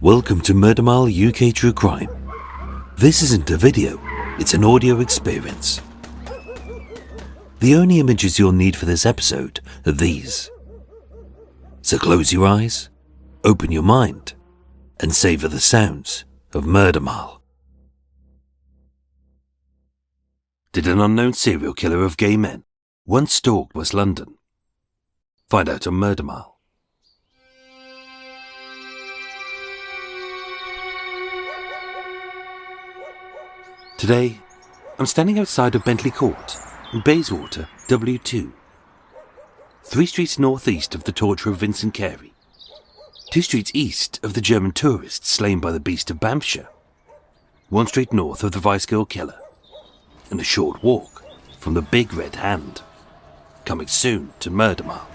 Welcome to Murder Mile UK True Crime. This isn't a video, it's an audio experience. The only images you'll need for this episode are these. So close your eyes, open your mind, and savour the sounds of Murder Mile. Did an unknown serial killer of gay men once stalk West London? Find out on Murder Mile. Today, I'm standing outside of Bentley Court in Bayswater, W2. 3 streets northeast of the torture of Vincent Carey. 2 streets east of the German tourist slain by the Beast of Banffshire. 1 street north of the Vice Girl killer. And a short walk from the Big Red Hand. Coming soon to Murder Mile.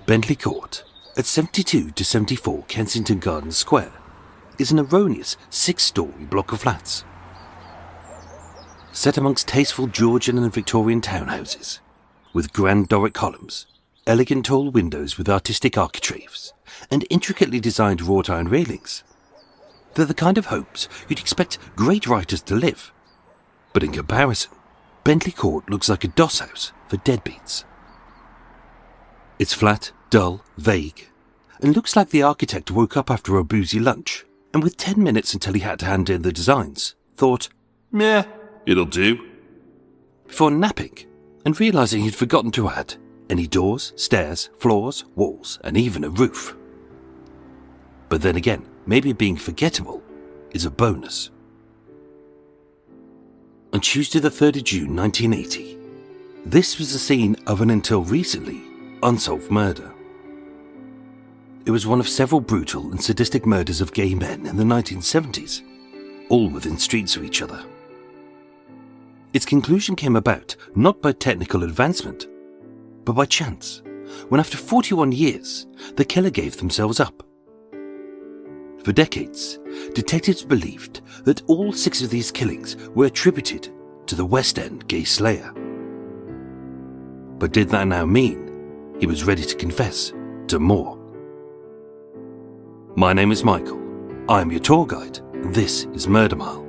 Bentley Court, at 72 to 74 Kensington Garden Square, is an erroneous 6-storey block of flats. Set amongst tasteful Georgian and Victorian townhouses, with grand Doric columns, elegant tall windows with artistic architraves, and intricately designed wrought iron railings. They're the kind of homes you'd expect great writers to live. But in comparison, Bentley Court looks like a doss house for deadbeats. It's flat, dull, vague, and looks like the architect woke up after a boozy lunch, and with 10 minutes until he had to hand in the designs, thought, "Meh, it'll do," before napping and realising he'd forgotten to add any doors, stairs, floors, walls, and even a roof. But then again, maybe being forgettable is a bonus. On Tuesday the 3rd of June 1980, this was the scene of an until recently unsolved murder. It was one of several brutal and sadistic murders of gay men in the 1970s, all within streets of each other. Its conclusion came about not by technical advancement, but by chance, when after 41 years, the killer gave themselves up. For decades, detectives believed that all 6 of these killings were attributed to the West End gay slayer. But did that now mean he was ready to confess to more? My name is Michael. I am your tour guide, and this is Murder Mile.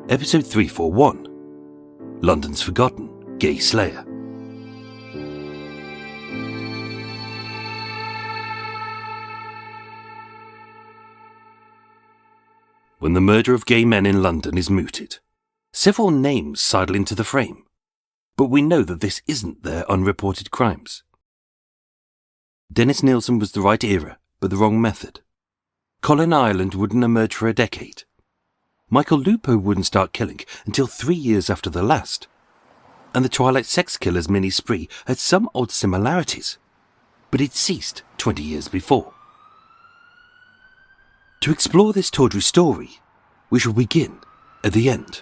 Episode 341, London's Forgotten Gay Slayer. When the murder of gay men in London is mooted, several names sidle into the frame, but we know that this isn't their unreported crimes. Dennis Nilsen was the right era, but the wrong method. Colin Ireland wouldn't emerge for a decade. Michael Lupo wouldn't start killing until 3 years after the last. And the Twilight sex killer's mini spree had some odd similarities, but it ceased 20 years before. To explore this tawdry story, we shall begin at the end.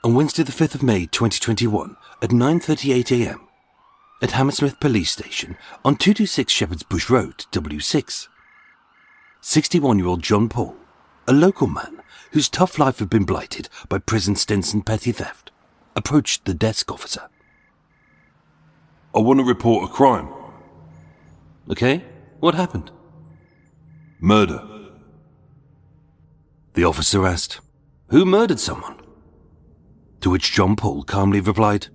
On Wednesday the 5th of May 2021 at 9:38 a.m, at Hammersmith Police Station on 226 Shepherd's Bush Road, W6. 61-year-old John Paul, a local man whose tough life had been blighted by prison stints and petty theft, approached the desk officer. "I want to report a crime." "Okay, what happened?" "Murder." The officer asked, "Who murdered someone?" To which John Paul calmly replied,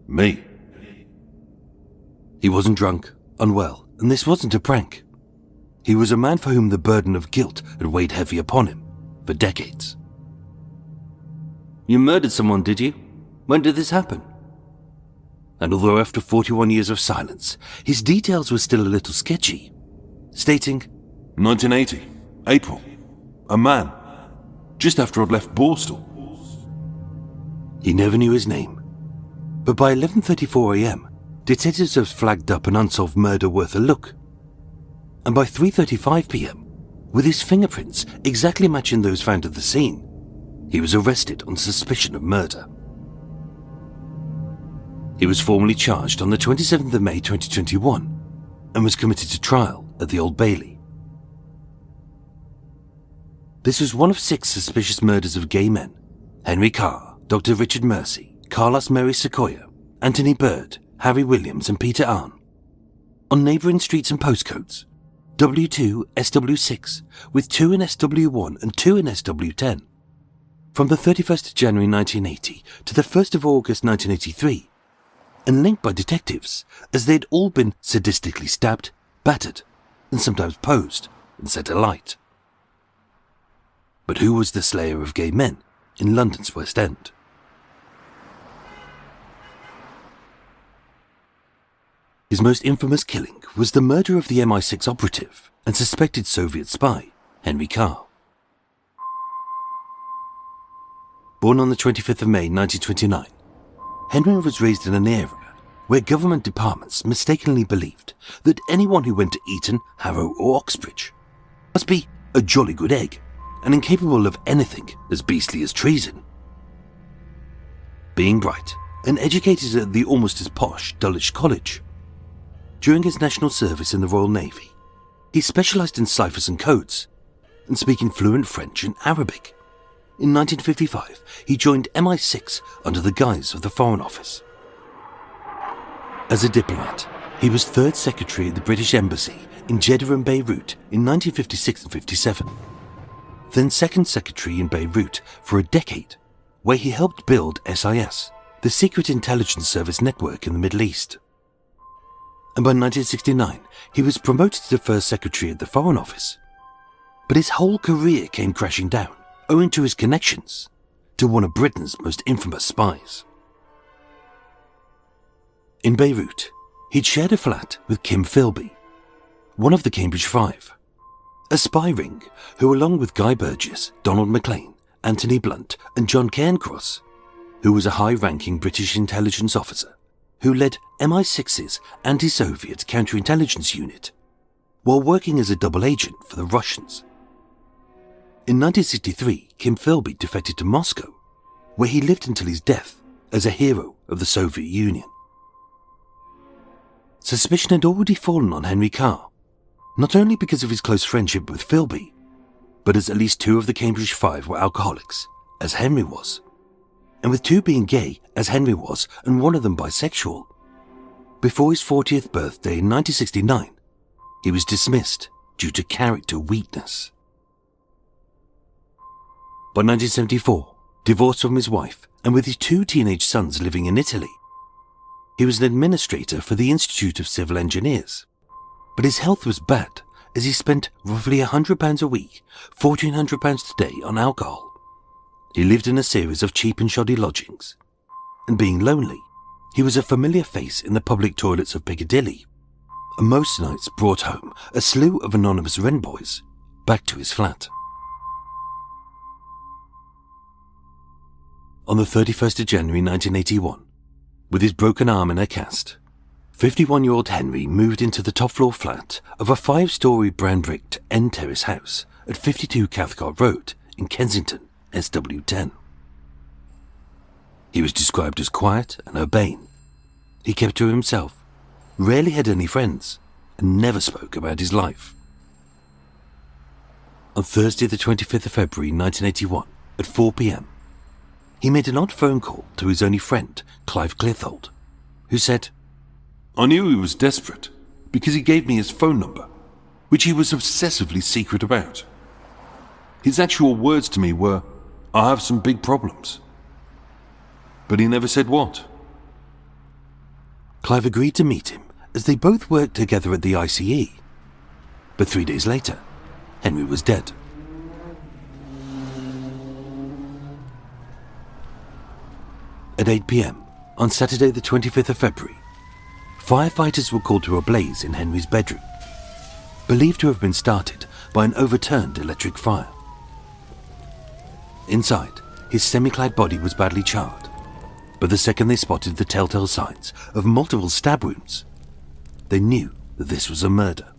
"Me." He wasn't drunk, unwell, and this wasn't a prank. He was a man for whom the burden of guilt had weighed heavy upon him for decades. "You murdered someone, did you? When did this happen?" And although after 41 years of silence, his details were still a little sketchy, stating, 1980, April. A man. Just after I'd left Borstal. He never knew his name. But by 11:34 a.m, detectives have flagged up an unsolved murder worth a look. And by 3:35 p.m, with his fingerprints exactly matching those found at the scene, he was arrested on suspicion of murder. He was formally charged on the 27th of May 2021 and was committed to trial at the Old Bailey. This was one of 6 suspicious murders of gay men: Henry Carr, Dr. Richard Mercy, Carlos Mery-Sequella, Anthony Bird, Harry Williams and Peter Arne, on neighbouring streets and postcodes, W2 SW6 with 2 in SW1 and 2 in SW10, from the 31st of January 1980 to the 1st of August 1983, and linked by detectives as they had all been sadistically stabbed, battered, and sometimes posed and set alight. But who was the slayer of gay men in London's West End? His most infamous killing was the murder of the MI6 operative and suspected Soviet spy, Henry Carr. Born on the 25th of May 1929, Henry was raised in an area where government departments mistakenly believed that anyone who went to Eaton, Harrow or Oxbridge must be a jolly good egg and incapable of anything as beastly as treason. Being bright and educated at the almost as posh Dulwich College, during his national service in the Royal Navy, he specialised in ciphers and codes and speaking fluent French and Arabic. In 1955, he joined MI6 under the guise of the Foreign Office. As a diplomat, he was third secretary at the British Embassy in Jeddah and Beirut in 1956 and 57, then second secretary in Beirut for a decade, where he helped build SIS, the Secret Intelligence Service network in the Middle East. And by 1969, he was promoted to first secretary at the Foreign Office. But his whole career came crashing down, owing to his connections to one of Britain's most infamous spies. In Beirut, he'd shared a flat with Kim Philby, one of the Cambridge Five, a spy ring who, along with Guy Burgess, Donald Maclean, Anthony Blunt and John Cairncross, who was a high-ranking British intelligence officer, who led MI6's anti-Soviet counterintelligence unit, while working as a double agent for the Russians. In 1963, Kim Philby defected to Moscow, where he lived until his death as a hero of the Soviet Union. Suspicion had already fallen on Henry Carr, not only because of his close friendship with Philby, but as at least 2 of the Cambridge Five were alcoholics, as Henry was, and with 2 being gay, as Henry was, and one of them bisexual. Before his 40th birthday in 1969, he was dismissed due to character weakness. By 1974, divorced from his wife and with his 2 teenage sons living in Italy, he was an administrator for the Institute of Civil Engineers. But his health was bad as he spent roughly £100 a week, £1,400 a day on alcohol. He lived in a series of cheap and shoddy lodgings, and being lonely, he was a familiar face in the public toilets of Piccadilly, and most nights brought home a slew of anonymous rent boys back to his flat. On the 31st of January 1981, with his broken arm in a cast, 51-year-old Henry moved into the top-floor flat of a 5-storey brown-bricked end terrace house at 52 Cathcart Road in Kensington, SW10. He was described as quiet and urbane. He kept to himself, rarely had any friends, and never spoke about his life. On Thursday the 25th of February 1981, at 4 p.m, he made an odd phone call to his only friend, Clive Clithold, who said, I knew he was desperate because he gave me his phone number, which he was obsessively secret about. His actual words to me were, I have some big problems. But he never said what. Clive agreed to meet him as they both worked together at the ICE. But 3 days later, Henry was dead. At 8 p.m, on Saturday the 25th of February, firefighters were called to a blaze in Henry's bedroom, believed to have been started by an overturned electric fire. Inside, his semi-clad body was badly charred, but the second they spotted the telltale signs of multiple stab wounds, they knew that this was a murder.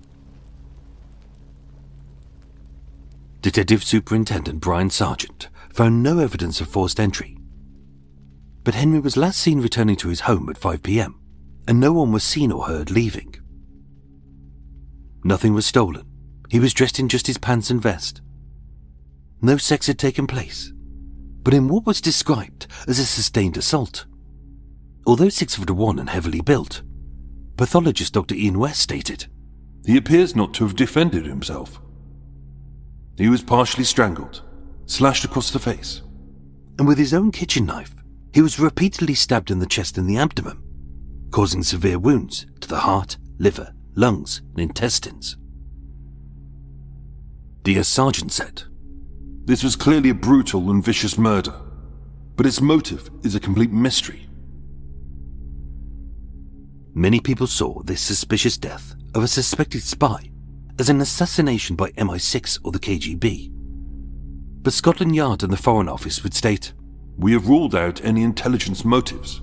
Detective Superintendent Brian Sargent found no evidence of forced entry, but Henry was last seen returning to his home at 5 p.m, and no one was seen or heard leaving. Nothing was stolen. He was dressed in just his pants and vest. No sex had taken place, but in what was described as a sustained assault. Although 6'1" and heavily built, pathologist Dr. Ian West stated, "He appears not to have defended himself. He was partially strangled, slashed across the face." And with his own kitchen knife, he was repeatedly stabbed in the chest and the abdomen, causing severe wounds to the heart, liver, lungs, and intestines. DS Sergeant said, "This was clearly a brutal and vicious murder, but its motive is a complete mystery." Many people saw this suspicious death of a suspected spy as an assassination by MI6 or the KGB. But Scotland Yard and the Foreign Office would state, "We have ruled out any intelligence motives."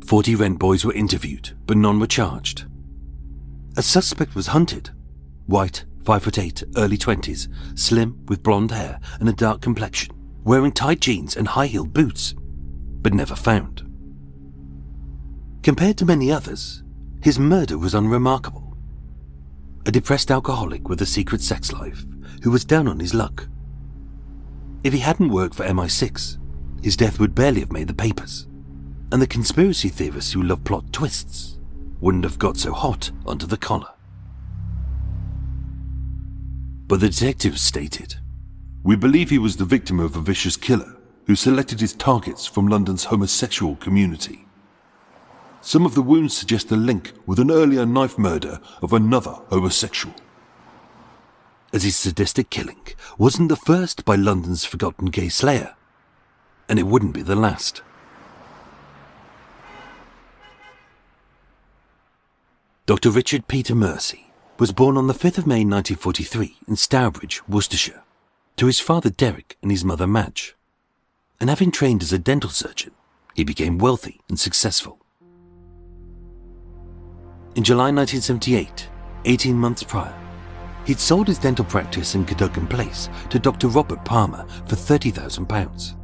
40 rent boys were interviewed, but none were charged. A suspect was hunted, white, 5'8", early 20s, slim with blonde hair and a dark complexion, wearing tight jeans and high-heeled boots, but never found. Compared to many others, his murder was unremarkable. A depressed alcoholic with a secret sex life who was down on his luck. If he hadn't worked for MI6, his death would barely have made the papers, and the conspiracy theorists who love plot twists wouldn't have got so hot under the collar. But the detectives stated, "We believe he was the victim of a vicious killer who selected his targets from London's homosexual community. Some of the wounds suggest a link with an earlier knife murder of another homosexual." As his sadistic killing wasn't the first by London's forgotten gay slayer, and it wouldn't be the last. Dr. Richard Peter Mercy was born on the 5th of May 1943 in Stourbridge, Worcestershire, to his father Derek and his mother Madge. And having trained as a dental surgeon, he became wealthy and successful. In July 1978, 18 months prior, he'd sold his dental practice in Cadogan Place to Dr. Robert Palmer for £30,000,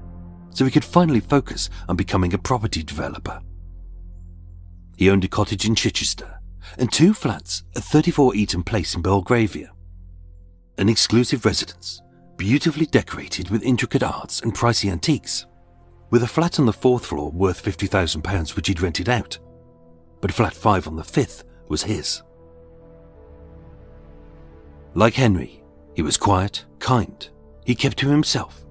so he could finally focus on becoming a property developer. He owned a cottage in Chichester and 2 flats at 34 Eaton Place in Belgravia, an exclusive residence beautifully decorated with intricate arts and pricey antiques, with a flat on the 4th floor worth £50,000 which he'd rented out, but flat 5 on the 5th was his. Like Henry, he was quiet, kind, he kept to himself,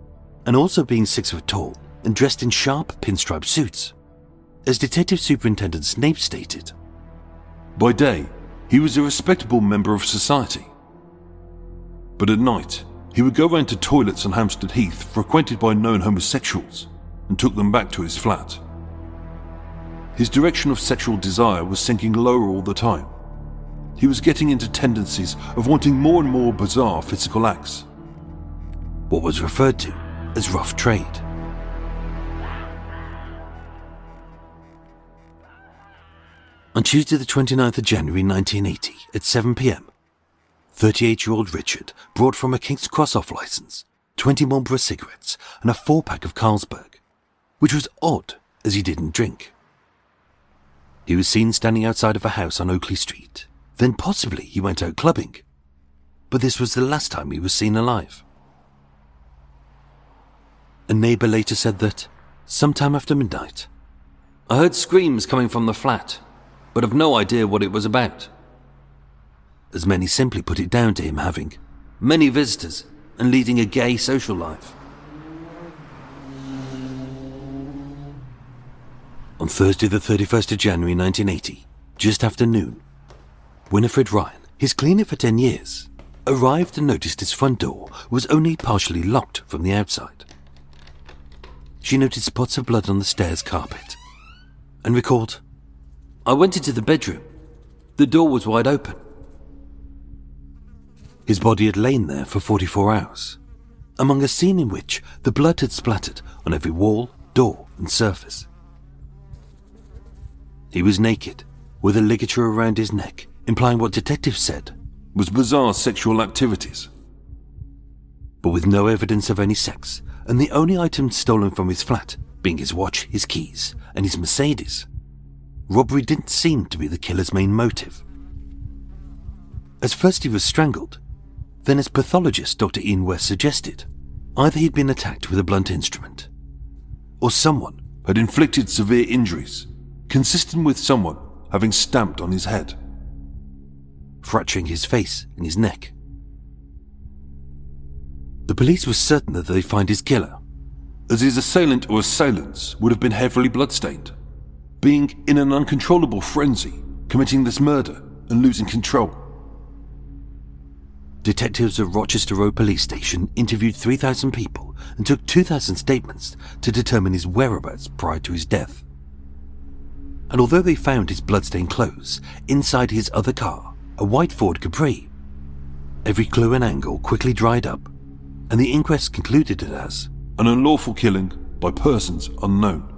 and also being 6 foot tall and dressed in sharp pinstripe suits. As Detective Superintendent Snape stated, "By day, he was a respectable member of society. But at night, he would go round to toilets on Hampstead Heath frequented by known homosexuals and took them back to his flat. His direction of sexual desire was sinking lower all the time. He was getting into tendencies of wanting more and more bizarre physical acts." What was referred to as rough trade. On Tuesday the 29th of January 1980 at 7 p.m, 38-year-old Richard brought from a King's Cross off licence 20 Marlboro cigarettes and a 4-pack of Carlsberg, which was odd as he didn't drink. He was seen standing outside of a house on Oakley Street. Then possibly he went out clubbing, but this was the last time he was seen alive. A neighbour later said that, sometime after midnight, "I heard screams coming from the flat, but have no idea what it was about," as many simply put it down to him having many visitors and leading a gay social life. On Thursday the 31st of January 1980, just after noon, Winifred Ryan, his cleaner for 10 years, arrived and noticed his front door was only partially locked from the outside. She noted spots of blood on the stairs carpet and recalled, "I went into the bedroom. The door was wide open." His body had lain there for 44 hours, among a scene in which the blood had splattered on every wall, door and surface. He was naked, with a ligature around his neck, implying what detectives said was bizarre sexual activities. But with no evidence of any sex, and the only items stolen from his flat being his watch, his keys, and his Mercedes, robbery didn't seem to be the killer's main motive. As first he was strangled, then as pathologist Dr. Ian West suggested, either he'd been attacked with a blunt instrument, or someone had inflicted severe injuries, consistent with someone having stamped on his head, fracturing his face and his neck. The police were certain that they'd find his killer, as his assailant or assailants would have been heavily bloodstained, being in an uncontrollable frenzy, committing this murder and losing control. Detectives at Rochester Road Police Station interviewed 3,000 people and took 2,000 statements to determine his whereabouts prior to his death. And although they found his bloodstained clothes inside his other car, a white Ford Capri, every clue and angle quickly dried up, and the inquest concluded it as an unlawful killing by persons unknown.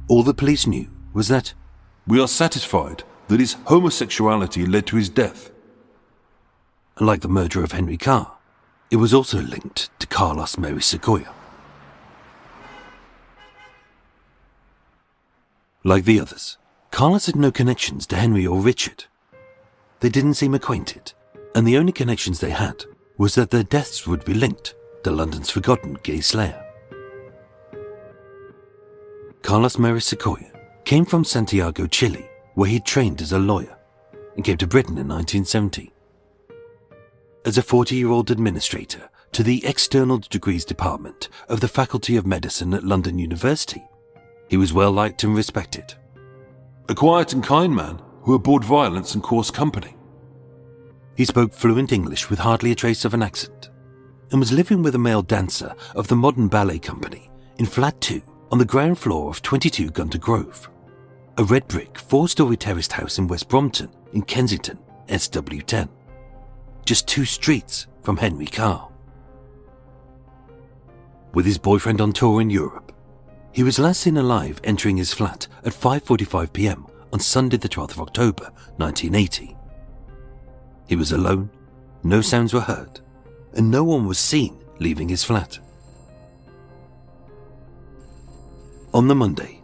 All the police knew was that we are satisfied that his homosexuality led to his death. And like the murder of Henry Carr, it was also linked to Carlos Mery-Sequella. Like the others, Carlos had no connections to Henry or Richard. They didn't seem acquainted, and the only connections they had was that their deaths would be linked to London's forgotten gay slayer. Carlos Mery-Sequella came from Santiago, Chile, where he'd trained as a lawyer, and came to Britain in 1970. As a 40-year-old administrator to the External Degrees Department of the Faculty of Medicine at London University, he was well liked and respected. A quiet and kind man who abhorred violence and coarse company. He spoke fluent English with hardly a trace of an accent, and was living with a male dancer of the Modern Ballet Company in Flat 2 on the ground floor of 22 Gunter Grove, a red brick 4-storey terraced house in West Brompton in Kensington, SW10, just 2 streets from Henry Carr. With his boyfriend on tour in Europe, he was last seen alive entering his flat at 5:45 p.m. on Sunday the 12th of October 1980. He was alone, no sounds were heard, and no one was seen leaving his flat. On the Monday,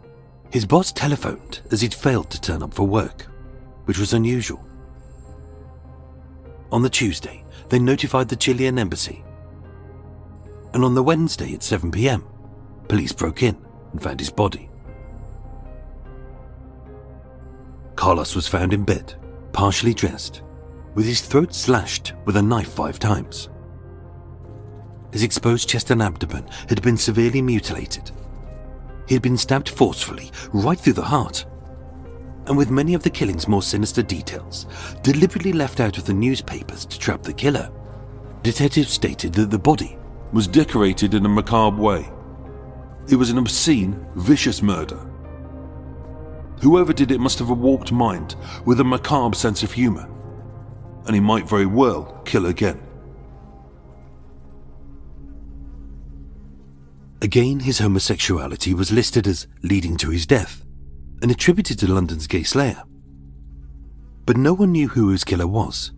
his boss telephoned as he'd failed to turn up for work, which was unusual. On the Tuesday, they notified the Chilean embassy. And on the Wednesday at 7 p.m, police broke in and found his body. Carlos was found in bed, partially dressed, with his throat slashed with a knife 5 times. His exposed chest and abdomen had been severely mutilated. He had been stabbed forcefully right through the heart, and with many of the killing's more sinister details deliberately left out of the newspapers to trap the killer, detectives stated that the body was decorated in a macabre way. It was an obscene, vicious murder. Whoever did it must have a warped mind with a macabre sense of humour, and he might very well kill again. Again, his homosexuality was listed as leading to his death and attributed to London's gay slayer. But no one knew who his killer was,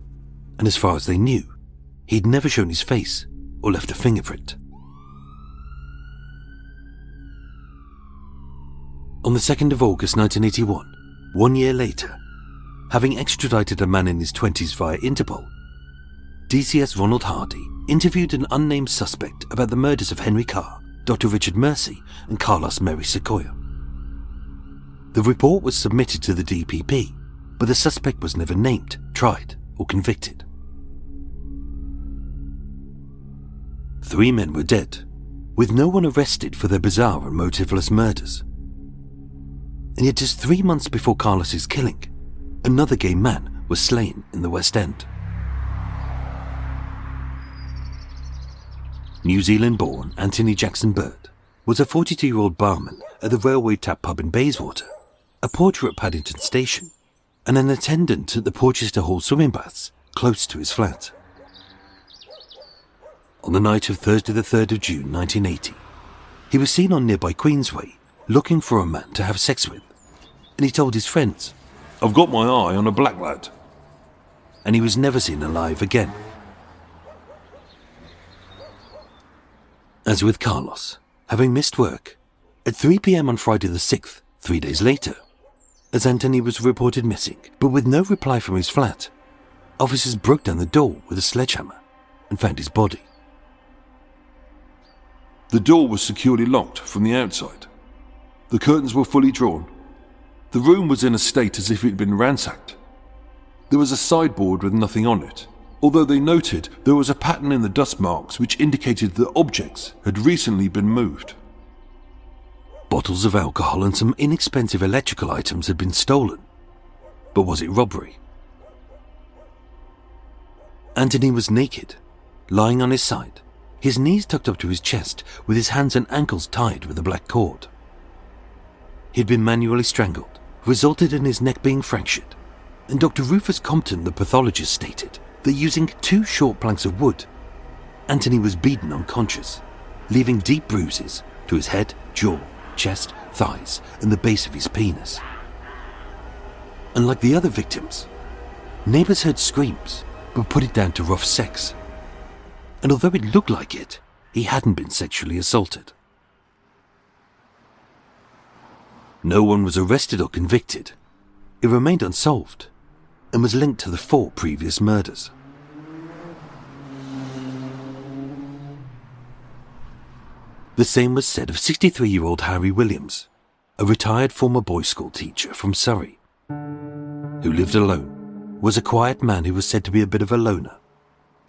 and as far as they knew, he'd never shown his face or left a fingerprint. On the 2nd of August 1981, 1 year later, having extradited a man in his 20s via Interpol, DCS Ronald Hardy interviewed an unnamed suspect about the murders of Henry Carr, Dr. Richard Mercy, and Carlos Mery-Sequella. The report was submitted to the DPP, but the suspect was never named, tried, or convicted. 3 men were dead, with no one arrested for their bizarre and motiveless murders. And yet just 3 months before Carlos's killing, another gay man was slain in the West End. New Zealand-born Anthony Jackson Bird was a 42-year-old barman at the Railway Tap pub in Bayswater, a porter at Paddington Station, and an attendant at the Porchester Hall swimming baths close to his flat. On the night of Thursday the 3rd of June 1980, he was seen on nearby Queensway looking for a man to have sex with, and he told his friends, "I've got my eye on a black lad." And he was never seen alive again. As with Carlos, having missed work, at 3 p.m. on Friday the 6th, 3 days later, as Anthony was reported missing, but with no reply from his flat, officers broke down the door with a sledgehammer and found his body. The door was securely locked from the outside. The curtains were fully drawn. The room was in a state as if it had been ransacked. There was a sideboard with nothing on it, although they noted there was a pattern in the dust marks which indicated that objects had recently been moved. Bottles of alcohol and some inexpensive electrical items had been stolen. But was it robbery? Anthony was naked, lying on his side, his knees tucked up to his chest with his hands and ankles tied with a black cord. He'd been manually strangled, resulted in his neck being fractured, and Dr. Rufus Compton, the pathologist, stated that using 2 short planks of wood, Anthony was beaten unconscious, leaving deep bruises to his head, jaw, chest, thighs, and the base of his penis. Unlike the other victims, neighbours heard screams but put it down to rough sex. And although it looked like it, he hadn't been sexually assaulted. No one was arrested or convicted. It remained unsolved and was linked to the 4 previous murders. The same was said of 63-year-old Harry Williams, a retired former boys' school teacher from Surrey, who lived alone, was a quiet man who was said to be a bit of a loner,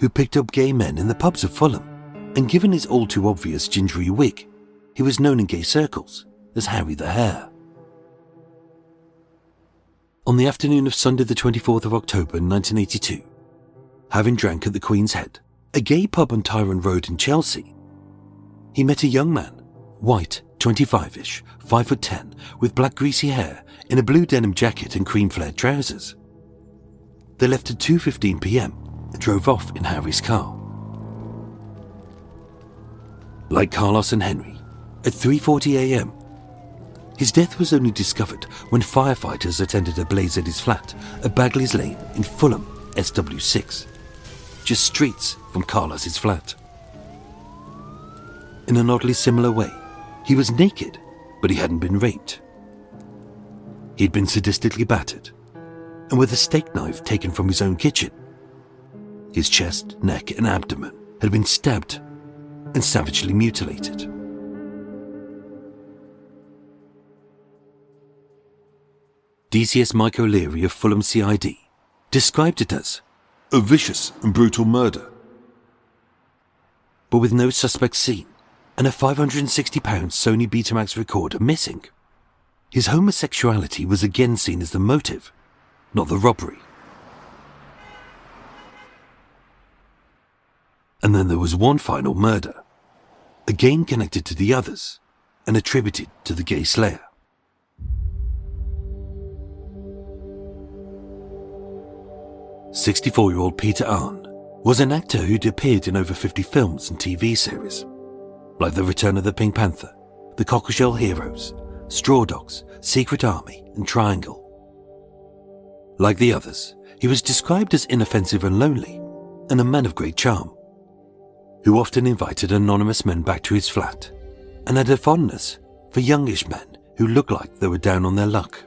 who picked up gay men in the pubs of Fulham, and given his all too obvious gingery wig, he was known in gay circles as Harry the Hare. On the afternoon of Sunday the 24th of October 1982, having drank at the Queen's Head, a gay pub on Cathcart Road in Chelsea, he met a young man, white, 25-ish, 5'10", with black greasy hair, in a blue denim jacket and cream flared trousers. They left at 2:15 p.m. and drove off in Harry's car. Like Carlos and Henry, at 3:40 a.m., his death was only discovered when firefighters attended a blaze at his flat at Bagley's Lane in Fulham, SW6, just streets from Carlos's flat. In an oddly similar way, he was naked, but he hadn't been raped. He'd been sadistically battered, and with a steak knife taken from his own kitchen, his chest, neck, and abdomen had been stabbed and savagely mutilated. DCS Mike O'Leary of Fulham CID described it as a vicious and brutal murder. But with no suspects seen and a £560 Sony Betamax recorder missing, his homosexuality was again seen as the motive, not the robbery. And then there was one final murder, again connected to the others and attributed to the gay slayer. "64-year-old Peter Arne was an actor who'd appeared in over 50 films and TV series, like The Return of the Pink Panther, The Cockleshell Heroes, Straw Dogs, Secret Army, and Triangle. Like the others, he was described as inoffensive and lonely, and a man of great charm, who often invited anonymous men back to his flat, and had a fondness for youngish men who looked like they were down on their luck.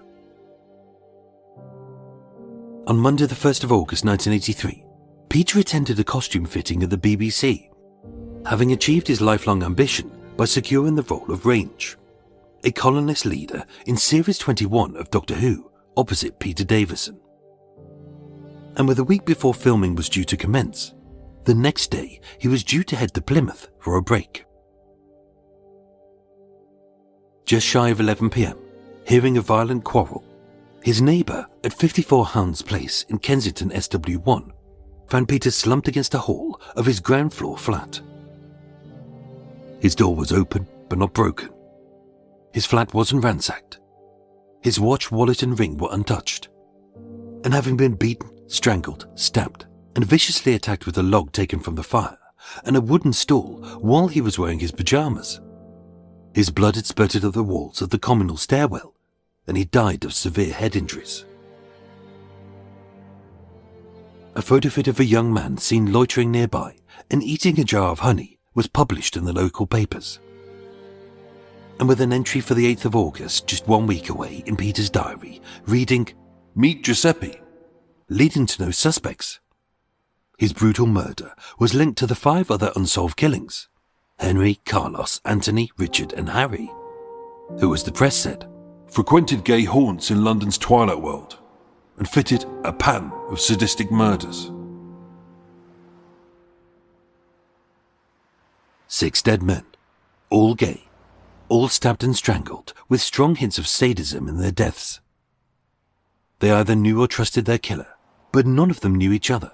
On Monday the 1st of August 1983, Peter attended a costume fitting at the BBC, having achieved his lifelong ambition by securing the role of Range, a colonist leader in Series 21 of Doctor Who, opposite Peter Davison. And with a week before filming was due to commence, the next day he was due to head to Plymouth for a break. Just shy of 11 p.m, hearing a violent quarrel, his neighbour at 54 Hounds Place in Kensington SW1 found Peter slumped against a wall of his ground floor flat. His door was open but not broken. His flat wasn't ransacked. His watch, wallet and ring were untouched. And having been beaten, strangled, stabbed and viciously attacked with a log taken from the fire and a wooden stool while he was wearing his pyjamas, his blood had spurted up the walls of the communal stairwell and he died of severe head injuries. A photo fit of a young man seen loitering nearby and eating a jar of honey was published in the local papers. And with an entry for the 8th of August, just 1 week away, in Peter's diary, reading, "Meet Giuseppe," leading to no suspects. His brutal murder was linked to the 5 other unsolved killings, Henry, Carlos, Anthony, Richard and Harry, who, as the press said, frequented gay haunts in London's twilight world and fitted a pattern of sadistic murders. 6 dead men, all gay, all stabbed and strangled, with strong hints of sadism in their deaths. They either knew or trusted their killer, but none of them knew each other.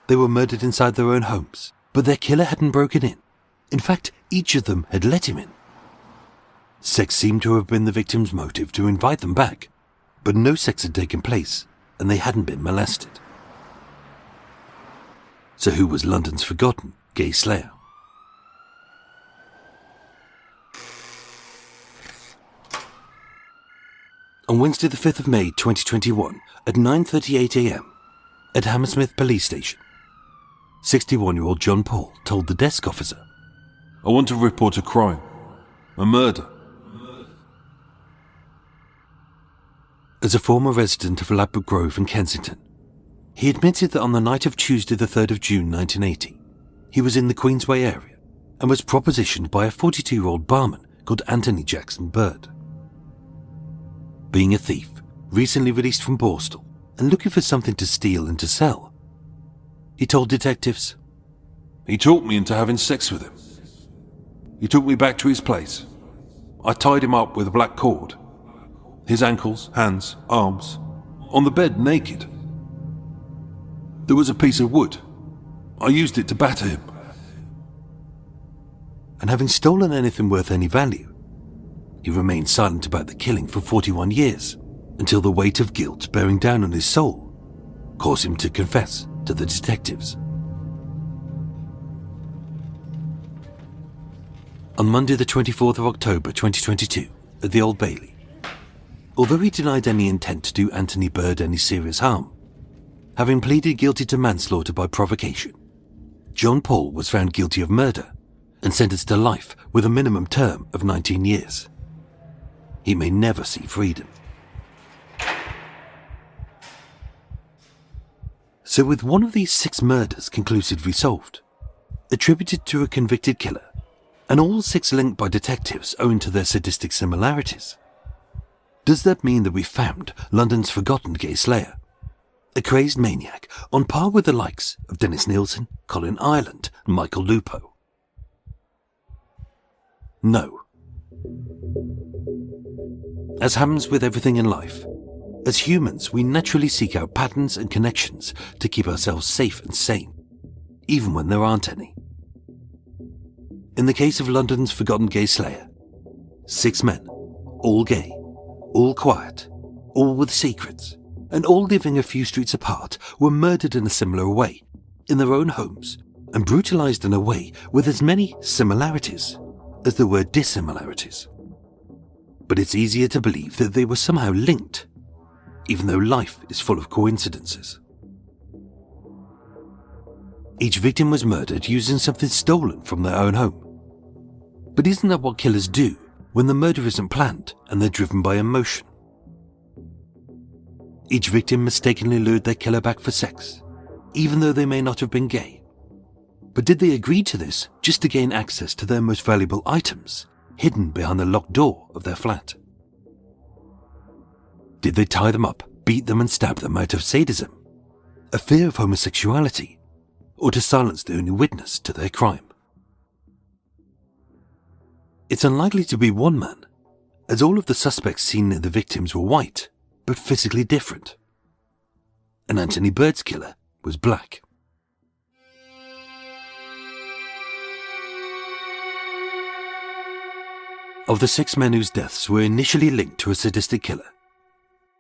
They were murdered inside their own homes, but their killer hadn't broken in. In fact, each of them had let him in. Sex seemed to have been the victim's motive to invite them back, but no sex had taken place, and they hadn't been molested. So who was London's forgotten gay slayer? On Wednesday the 5th of May 2021 at 9:38 a.m. at Hammersmith Police Station, 61-year-old John Paul told the desk officer, "I want to report a crime, a murder." As a former resident of Ladbroke Grove in Kensington, he admitted that on the night of Tuesday the 3rd of June 1980, he was in the Queensway area and was propositioned by a 42-year-old barman called Anthony Jackson Bird. Being a thief, recently released from Borstal, and looking for something to steal and to sell, he told detectives, "He talked me into having sex with him. He took me back to his place. I tied him up with a black cord, his ankles, hands, arms, on the bed naked. There was a piece of wood. I used it to batter him." And having stolen anything worth any value, he remained silent about the killing for 41 years, until the weight of guilt bearing down on his soul caused him to confess to the detectives. On Monday the 24th of October 2022, at the Old Bailey, although he denied any intent to do Anthony Bird any serious harm, having pleaded guilty to manslaughter by provocation, John Paul was found guilty of murder and sentenced to life with a minimum term of 19 years. He may never see freedom. So with one of these 6 murders conclusively solved, attributed to a convicted killer, and all 6 linked by detectives owing to their sadistic similarities, does that mean that we found London's forgotten gay slayer? A crazed maniac on par with the likes of Dennis Nielsen, Colin Ireland and Michael Lupo? No. As happens with everything in life, as humans we naturally seek out patterns and connections to keep ourselves safe and sane, even when there aren't any. In the case of London's forgotten gay slayer, 6 men, all gay, all quiet, all with secrets, and all living a few streets apart, were murdered in a similar way, in their own homes, and brutalized in a way with as many similarities as there were dissimilarities. But it's easier to believe that they were somehow linked, even though life is full of coincidences. Each victim was murdered using something stolen from their own home. But isn't that what killers do when the murder isn't planned and they're driven by emotion? Each victim mistakenly lured their killer back for sex, even though they may not have been gay. But did they agree to this just to gain access to their most valuable items, hidden behind the locked door of their flat? Did they tie them up, beat them and stab them out of sadism, a fear of homosexuality, or to silence the only witness to their crime? It's unlikely to be one man, as all of the suspects seen near the victims were white, but physically different. And Anthony Bird's killer was black. Of the 6 men whose deaths were initially linked to a sadistic killer,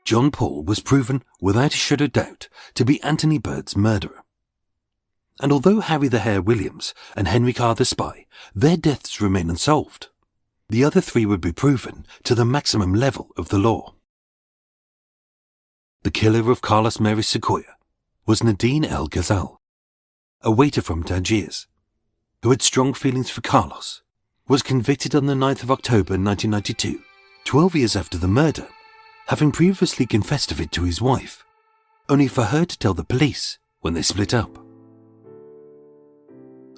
John Paul was proven, without a shadow of doubt, to be Anthony Bird's murderer. And although Harry the Hare Williams and Henry Carr the Spy, their deaths remain unsolved, the other 3 would be proven to the maximum level of the law. The killer of Carlos Mery-Sequella was Nadine El Ghazal, a waiter from Tangiers, who had strong feelings for Carlos, was convicted on the 9th of October 1992, 12 years after the murder, having previously confessed of it to his wife, only for her to tell the police when they split up.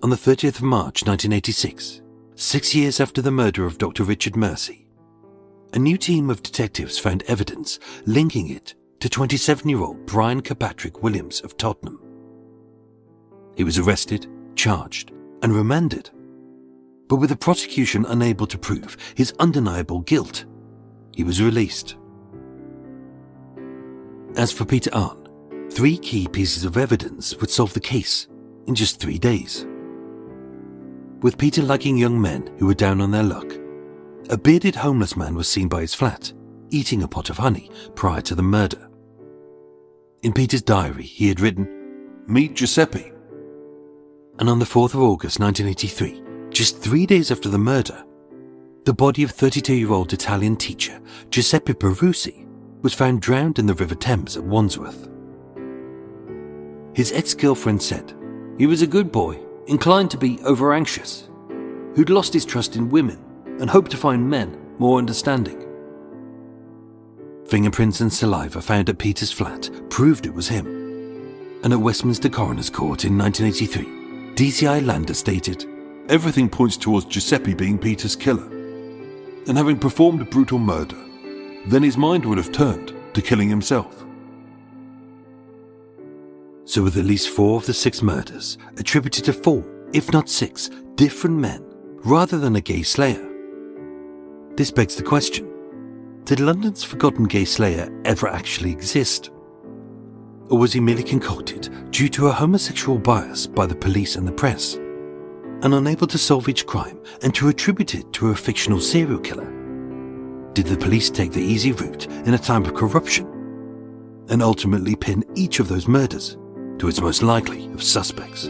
On the 30th of March 1986, 6 years after the murder of Dr. Richard Mercy, a new team of detectives found evidence linking it to 27-year-old Brian Kirkpatrick Williams of Tottenham. He was arrested, charged, and remanded, but with the prosecution unable to prove his undeniable guilt, he was released. As for Peter Arne, 3 key pieces of evidence would solve the case in just 3 days. With Peter liking young men who were down on their luck, a bearded homeless man was seen by his flat, eating a pot of honey prior to the murder. In Peter's diary, he had written, "Meet Giuseppe." And on the 4th of August 1983, just 3 days after the murder, the body of 32-year-old Italian teacher Giuseppe Peruzzi was found drowned in the River Thames at Wandsworth. His ex-girlfriend said, "He was a good boy, inclined to be over-anxious, who'd lost his trust in women and hoped to find men more understanding." Fingerprints and saliva found at Peter's flat proved it was him. And at Westminster Coroner's Court in 1983, DCI Lander stated, "Everything points towards Giuseppe being Peter's killer, and having performed a brutal murder, then his mind would have turned to killing himself." So with at least 4 of the 6 murders attributed to 4, if not 6, different men, rather than a gay slayer, this begs the question, did London's forgotten gay slayer ever actually exist? Or was he merely concocted due to a homosexual bias by the police and the press, and unable to solve each crime and to attribute it to a fictional serial killer? Did the police take the easy route in a time of corruption, and ultimately pin each of those murders to its most likely of suspects?